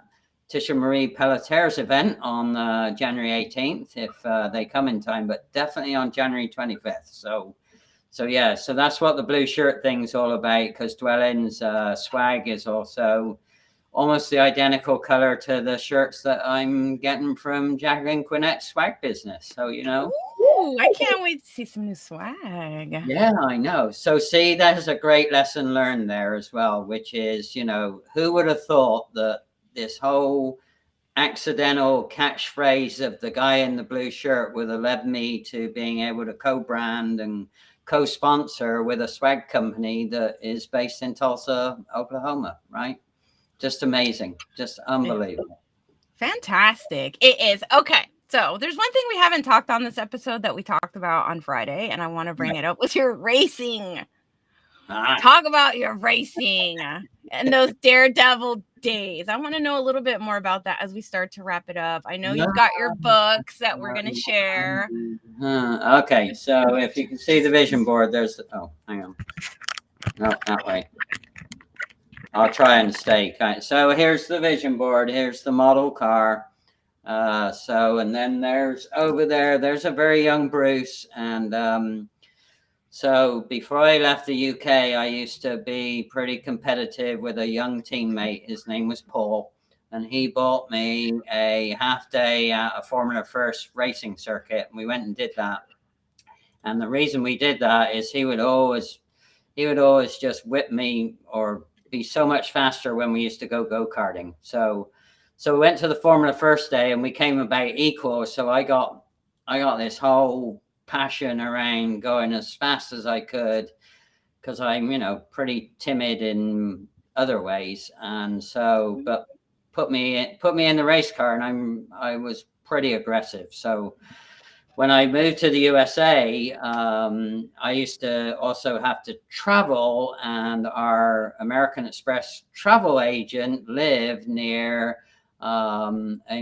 Tisha Marie Pelletier's event on January 18th, if they come in time, but definitely on January 25th. So that's what the blue shirt thing's all about, because Dwellin's swag is also almost the identical color to the shirts that I'm getting from Jacqueline Quinnett's swag business. So, Ooh, I can't wait to see some new swag. Yeah, I know. So see, that is a great lesson learned there as well, which is, who would have thought that this whole accidental catchphrase of the guy in the blue shirt would have led me to being able to co-brand and co-sponsor with a swag company that is based in Tulsa, Oklahoma, right? Just amazing. Just unbelievable. Fantastic. It is. Okay. So there's one thing we haven't talked on this episode that we talked about on Friday, and I want to bring it up with your racing. Talk about your racing and those daredevil days. I want to know a little bit more about that as we start to wrap it up. I know you've got your books that we're going to share. Okay. So if you can see the vision board, there's hang on. No, that way. I'll try and stay kind. So here's the vision board. Here's the model car. And then there's over there's a very young Bruce. And so before I left the UK, I used to be pretty competitive with a young teammate. His name was Paul. And he bought me a half day at a Formula First racing circuit. And we went and did that. And the reason we did that is he would always just whip me or be so much faster when we used to go karting. So we went to the Formula First day and we came about equal. So I got this whole passion around going as fast as I could, because I'm pretty timid in other ways. And so, but put me in the race car, and I was pretty aggressive. So when I moved to the USA, I used to also have to travel, and our American Express travel agent lived near a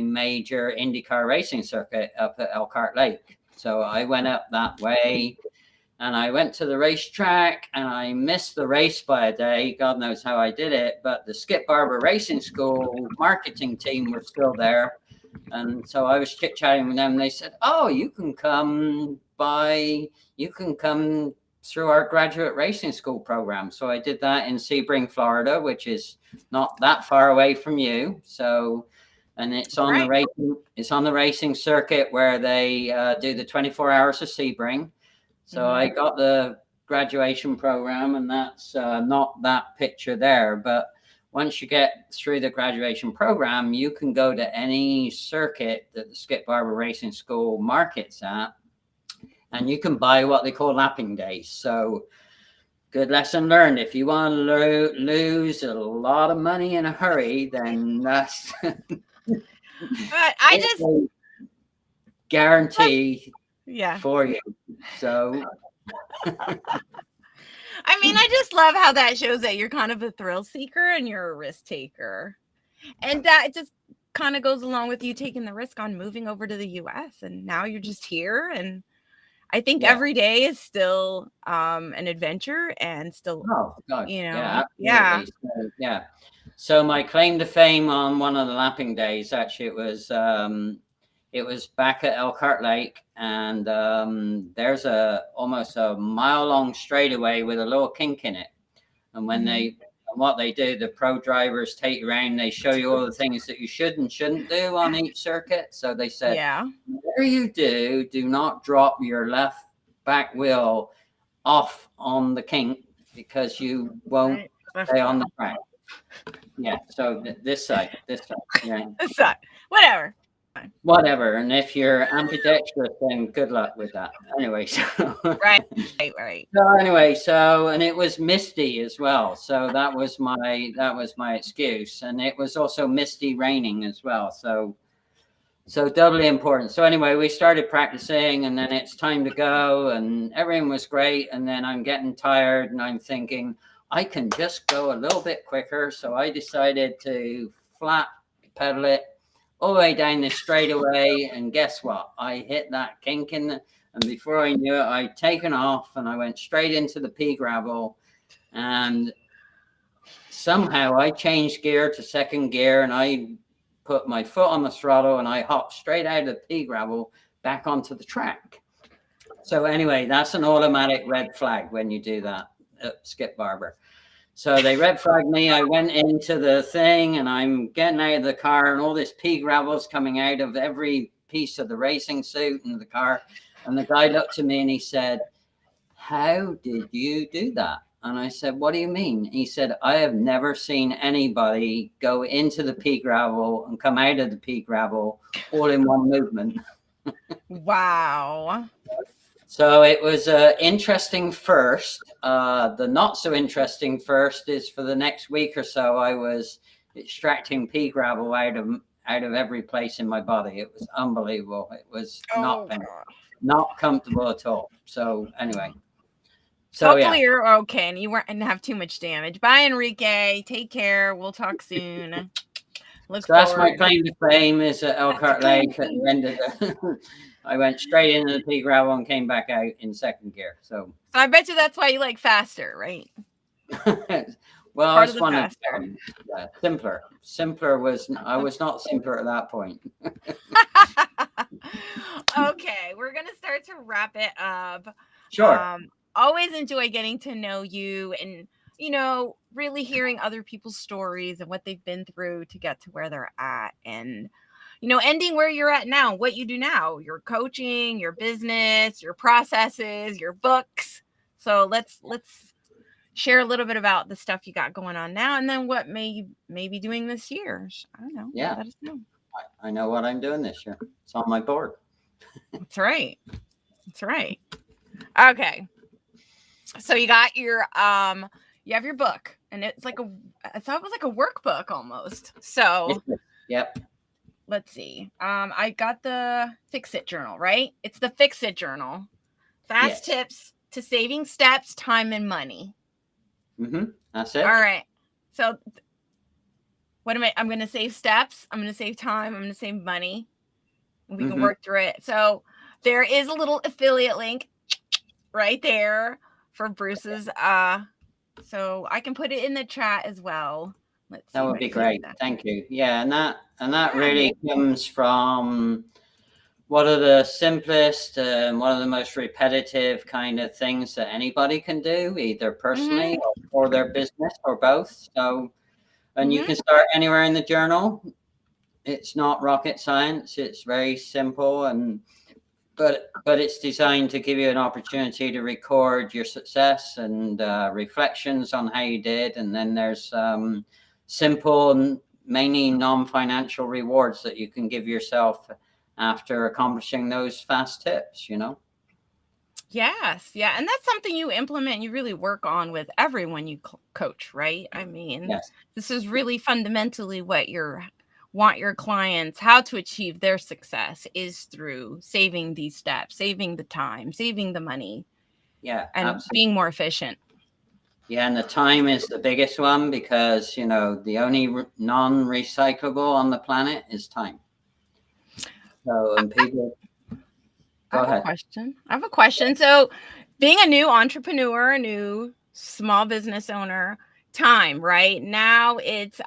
major IndyCar racing circuit up at Elkhart Lake. So I went up that way, and I went to the racetrack, and I missed the race by a day. God knows how I did it, but the Skip Barber Racing School marketing team was still there. And so I was chit-chatting with them. They said, "Oh, you can come through our graduate racing school program." So I did that in Sebring, Florida, which is not that far away from you. So, and it's on the racing circuit where they do the 24 hours of Sebring. So I got the graduation program, and that's not that picture there, but once you get through the graduation program, you can go to any circuit that the Skip Barber Racing School markets at, and you can buy what they call lapping days. So good lesson learned. If you want to lose a lot of money in a hurry, then that's I just guarantee for you. So I mean, I just love how that shows that you're kind of a thrill seeker and you're a risk taker. And that just kind of goes along with you taking the risk on moving over to the US. And now you're just here. And I think every day is still an adventure, and still, So my claim to fame on one of the lapping days, actually, it was back at Elkhart Lake, and there's almost a mile-long straightaway with a little kink in it. And when what they do, the pro drivers take you around, they show you all the things that you should and shouldn't do on each circuit. So they said, whatever you do not drop your left back wheel off on the kink, because you won't stay on the track. Yeah, so this side. Yeah. This side. Whatever. And if you're ambidextrous, then good luck with that. Anyway, so right. So anyway, and it was misty as well. So that was my excuse, and it was also misty raining as well. So So doubly important. So anyway, we started practicing, and then it's time to go, and everything was great. And then I'm getting tired, and I'm thinking I can just go a little bit quicker. So I decided to flat pedal it all the way down the straightaway. And guess what? I hit that kink in the, and before I knew it, I'd taken off, and I went straight into the pea gravel. And somehow I changed gear to second gear, and I put my foot on the throttle, and I hopped straight out of the pea gravel back onto the track. So anyway, that's an automatic red flag when you do that at Skip Barber. So they red flagged me. I went into the thing, and I'm getting out of the car, and all this pea gravel's coming out of every piece of the racing suit and the car. And the guy looked at me and he said, "How did you do that?" And I said, "What do you mean?" He said, "I have never seen anybody go into the pea gravel and come out of the pea gravel all in one movement." Wow. So it was interesting first. The not so interesting first is for the next week or so, I was extracting pea gravel out of every place in my body. It was unbelievable. It was Oh god. not comfortable at all. So anyway, so yeah. Hopefully you're okay and you weren't and have too much damage. Bye, Enrique. Take care. We'll talk soon. Look So that's my forward. claim to fame is at That's a Elkhart claim to Lake at fame. the end of the. I went straight into the pea gravel and came back out in second gear. So, So I bet you that's why you like faster, right? well, Part of it's the one of faster. simpler. Simpler was I was not simpler at that point. Okay, we're gonna start to wrap it up. Sure. Always enjoy getting to know you and really hearing other people's stories and what they've been through to get to where they're at and ending where you're at now, what you do now, your coaching, your business, your processes, your books. So let's share a little bit about the stuff you got going on now and then what may be doing this year. I don't know. Yeah, Let us know. I know what I'm doing this year. It's on my board. That's right. That's right. Okay. So you got you have your book and it's like I thought it was like a workbook almost. So Yep. let's see. I got the Fix It journal, right? It's the Fix It journal. Fast Yes. tips to saving steps, time, and money. That's All it. right. So what am I? I'm going to save steps. I'm going to save time. I'm going to save money. We can work through it. So there is a little affiliate link right there for Bruce's. So I can put it in the chat as well. Let's see. That would be great. Thank you. Yeah, and that really comes from one of the simplest and one of the most repetitive kind of things that anybody can do, either personally or their business or both. So, and you can start anywhere in the journal. It's not rocket science. It's very simple, and but it's designed to give you an opportunity to record your success and reflections on how you did, and then there's simple, mainly non-financial rewards that you can give yourself after accomplishing those fast tips, Yes. Yeah. And that's something you implement, you really work on with everyone you coach, right? I mean, Yes. this is really fundamentally what want your clients how to achieve their success is through saving these steps, saving the time, saving the money. Yeah, and absolutely. being more efficient. Yeah, and the time is the biggest one because, the only non-recyclable on the planet is time. So, and people, go ahead. I have a question. So, being a new entrepreneur, a new small business owner, time, right? Now it's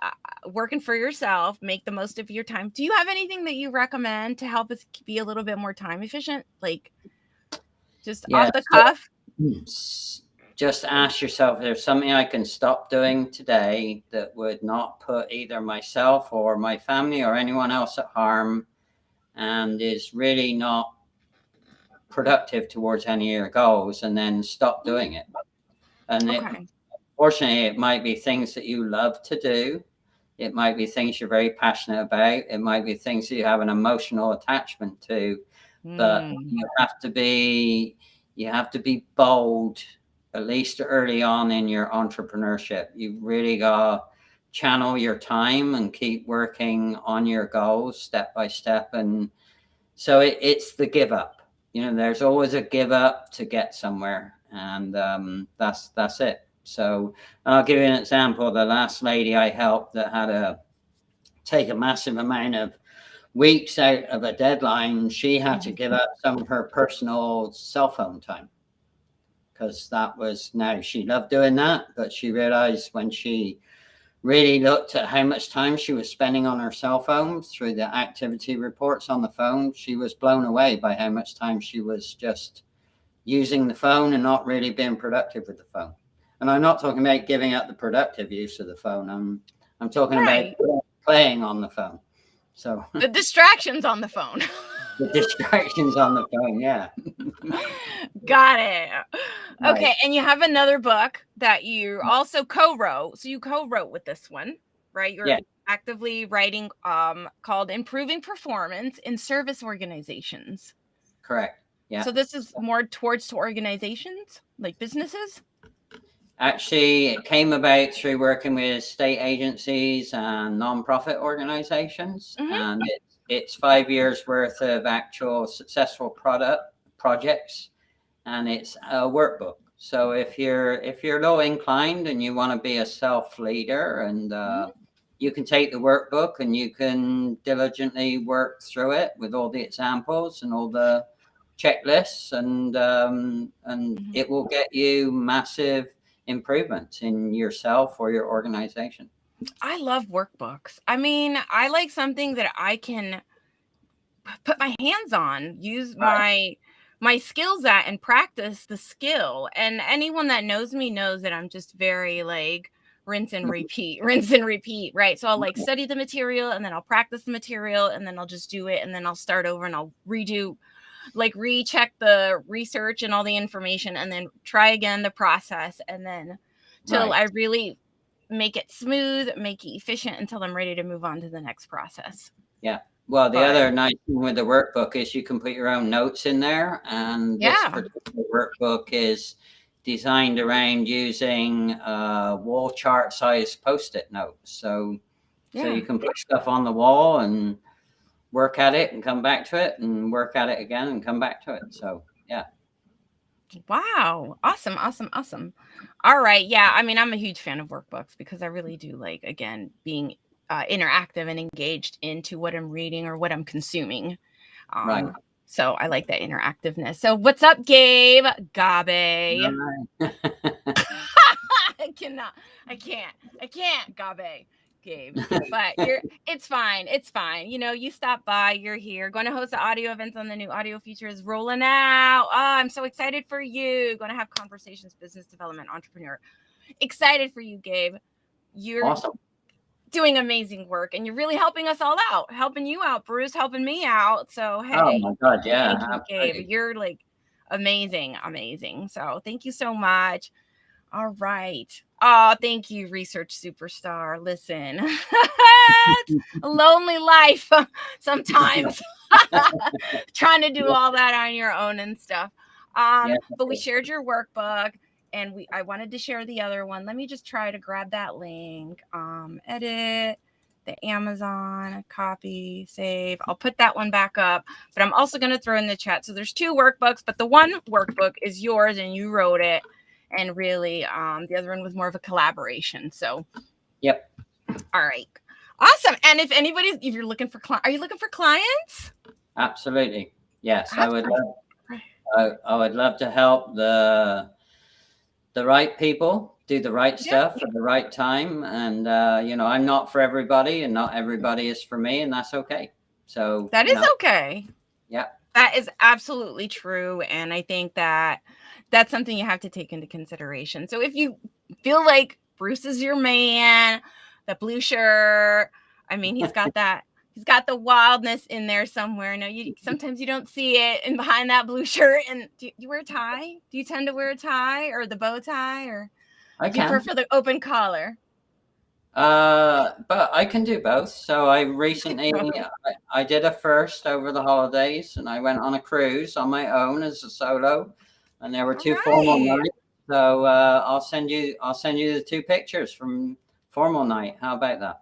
working for yourself, make the most of your time. Do you have anything that you recommend to help us be a little bit more time efficient? Like just off the cuff? Just ask yourself, if there's something I can stop doing today that would not put either myself or my family or anyone else at harm and is really not productive towards any of your goals, and then stop doing it. And fortunately, it might be things that you love to do. It might be things you're very passionate about. It might be things that you have an emotional attachment to. But you have to be bold, at least early on in your entrepreneurship. You really got to channel your time and keep working on your goals step by step. And so it's the give up. There's always a give up to get somewhere, and that's it. So, and I'll give you an example. The last lady I helped that had to take a massive amount of weeks out of a deadline, she had to give up some of her personal cell phone time, because that was, now she loved doing that, but she realized when she really looked at how much time she was spending on her cell phone through the activity reports on the phone, she was blown away by how much time she was just using the phone and not really being productive with the phone. And I'm not talking about giving up the productive use of the phone. I'm talking about playing on the phone. So the distractions on the phone. the distractions on the phone, yeah. Got it. Right. Okay, and you have another book that you also co-wrote. So you co-wrote with this one, right? You're actively writing called Improving Performance in Service Organizations. Correct. Yeah. So this is more towards organizations, like businesses? Actually, it came about through working with state agencies and nonprofit organizations, and it's 5 years worth of actual successful projects, and it's a workbook. So if you're low inclined and you want to be a self leader, and you can take the workbook and you can diligently work through it with all the examples and all the checklists, and it will get you massive improvements in yourself or your organization. I love workbooks. I mean, I like something that I can put my hands on, use my skills at, and practice the skill. And anyone that knows me knows that I'm just very like rinse and repeat, right? So I'll like study the material, and then I'll practice the material, and then I'll just do it, and then I'll start over and I'll recheck the research and all the information, and then try again the process, and then till I really make it smooth, make it efficient, until I'm ready to move on to the next process. Yeah. Well, the other nice thing with the workbook is you can put your own notes in there, and this particular workbook is designed around using wall chart size Post-it notes. So you can put stuff on the wall and work at it and come back to it, and work at it again and come back to it. So yeah. Wow. Awesome. All right. Yeah. I mean, I'm a huge fan of workbooks because I really do like, again, being interactive and engaged into what I'm reading or what I'm consuming. So I like that interactiveness. So what's up, Gabe? Gabe. I can't, Gabe. But it's fine. You stop by, you're here. Going to host the audio events on the new audio features rolling out. Oh, I'm so excited for you. Going to have conversations, business development, entrepreneur. Excited for you, Gabe. You're awesome. Doing amazing work, and you're really helping us all out, helping you out, Bruce, helping me out. So hey, oh my God, yeah, thank you, Gabe. You're like amazing. So thank you so much. All right. Oh, thank you, research superstar. Listen, it's a lonely life sometimes, trying to do all that on your own and stuff. But we shared your workbook, and I wanted to share the other one. Let me just try to grab that link. Edit the Amazon, copy, save. I'll put that one back up, but I'm also going to throw in the chat. So there's 2 workbooks, but the one workbook is yours and you wrote it. And really, the other one was more of a collaboration. So, yep. All right. Awesome. And if you're looking for are you looking for clients? Absolutely. Yes, I would love to help the right people do the right stuff at the right time. And, I'm not for everybody, and not everybody is for me, and that's okay. So that is okay. Yeah. That is absolutely true. And I think that that's something you have to take into consideration. So if you feel like Bruce is your man, the blue shirt, I mean, he's got the wildness in there somewhere. No, sometimes you don't see it in behind that blue shirt. And do you wear a tie? Do you tend to wear a tie or the bow tie, or do you prefer the open collar? But I can do both. So I recently, I did a first over the holidays, and I went on a cruise on my own as a solo, and there were 2 formal nights. So I'll send you the 2 pictures from formal night. How about that?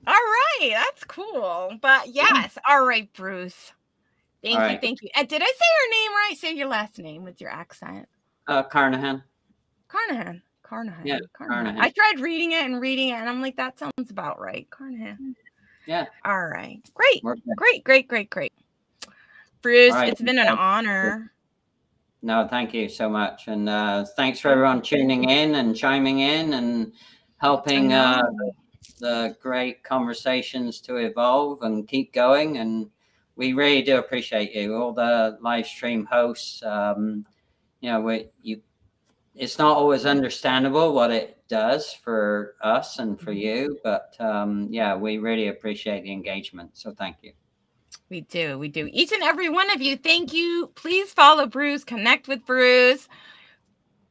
All right, that's cool. But Yeah. yes, all right, Bruce. All Thank you, right. thank you. And did I say your name right? Say your last name with your accent. Carnohan. Carnohan. Yeah, Carnohan. Carnohan. Carnohan. I tried reading it, and I'm like, that sounds about right. Carnohan. Yeah. All right. Great. We're good. Great, great, great, great. All Bruce, right. it's been an honor. No, thank you so much. And thanks for Thank everyone you. tuning in and chiming in and I helping know. the great conversations to evolve and keep going. And we really do appreciate you, all the live stream hosts. It's not always understandable what it does for us and for you, but yeah, we really appreciate the engagement. So thank you. We do. We do. Each and every one of you, thank you. Please follow Bruce, connect with Bruce,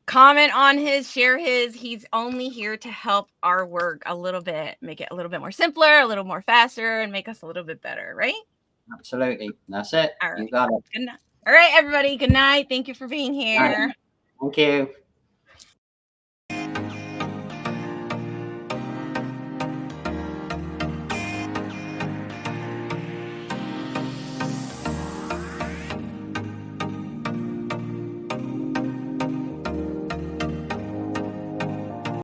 comment on his, share his. He's only here to help our work a little bit, make it a little bit more simpler, a little more faster, and make us a little bit better, right? Absolutely. That's it. All You right. got it. Good night. All right, everybody. Good night. Thank you for being All right. here. Thank you.